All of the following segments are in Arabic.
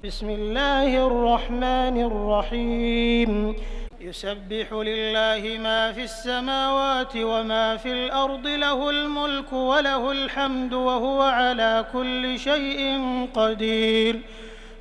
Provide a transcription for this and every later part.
بسم الله الرحمن الرحيم يسبح لله ما في السماوات وما في الأرض له الملك وله الحمد وهو على كل شيء قدير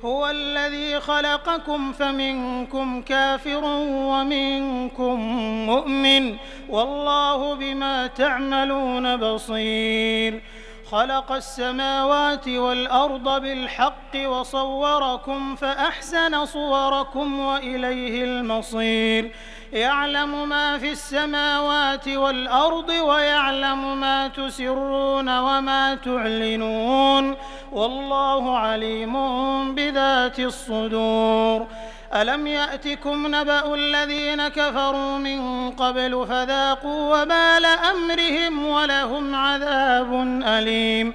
هو الذي خلقكم فمنكم كافر ومنكم مؤمن والله بما تعملون بصير خلق السماوات والأرض بالحق وصوركم فأحسن صوركم وإليه المصير يعلم ما في السماوات والأرض ويعلم ما تسرون وما تعلنون والله عليم بذات الصدور ألم يأتكم نبأ الذين كفروا من قبل فذاقوا وبال أمرهم ولهم عذاب أليم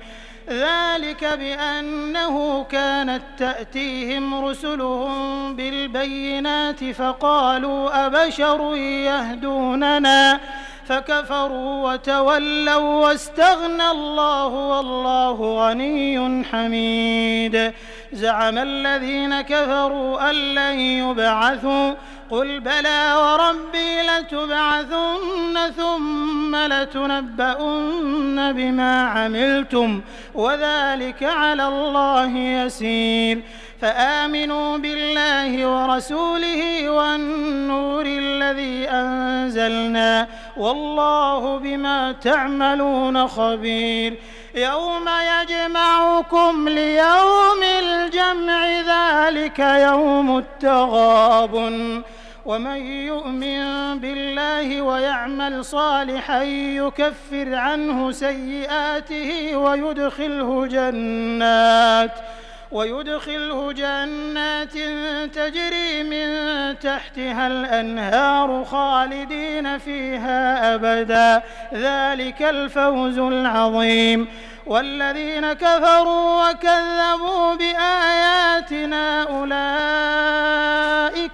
ذلك بأنه كانت تأتيهم رسلهم بالبينات فقالوا أبشر يهدوننا فكفروا وتولوا واستغنى الله والله غني حميد زعم الذين كفروا أن لن يبعثوا قل بلى وربي لتبعثن ثم لتنبؤن بما عملتم وذلك على الله يسير فآمنوا بالله ورسوله والنور الذي أنزلنا والله بما تعملون خبير يوم يجمعكم ليوم الجمع ذلك يوم التغابن ومن يؤمن بالله ويعمل صالحا يكفر عنه سيئاته ويدخله جنات تجري من تحتها الأنهار خالدين فيها أبدا ذلك الفوز العظيم والذين كفروا وكذبوا بآياتنا أولئك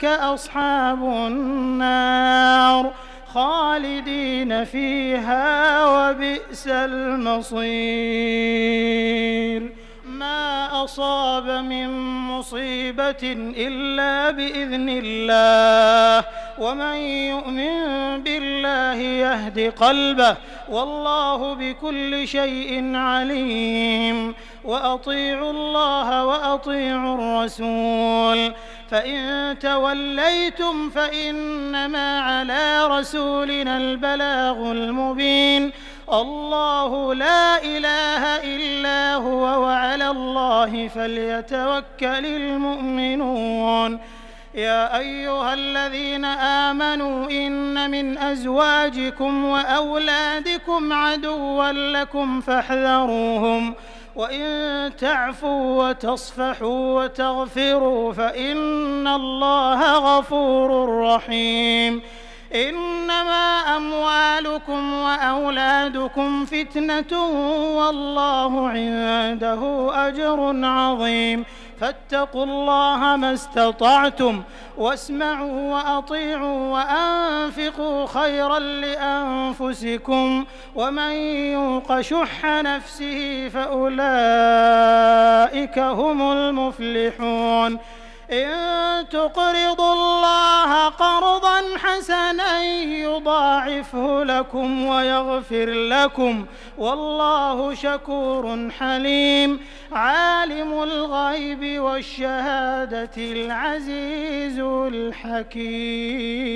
أصحاب النار خالدين فيها وبئس المصير ما أصاب من مصيبة إلا بإذن الله ومن يؤمن بالله يهد قلبه والله بكل شيء عليم وأطيعوا الله وأطيعوا الرسول فإن توليتم فإنما على رسولنا البلاغ المبين الله لا إله إلا هو وعلى الله فليتوكل المؤمنون يا أيها الذين آمنوا إن من أزواجكم وأولادكم عدوا لكم فاحذروهم وإن تعفوا وتصفحوا وتغفروا فإن الله غفور رحيم إنما أموالكم وأولادكم فتنة والله عنده أجر عظيم فاتقوا الله ما استطعتم واسمعوا وأطيعوا وأنفقوا خيرا لأنفسكم ومن يوق شح نفسه فأولئك هم المفلحون إن تقرضوا الله قرضا حسنا يضاعفه لكم ويغفر لكم والله شكور حليم عالم الغيب والشهادة العزيز الحكيم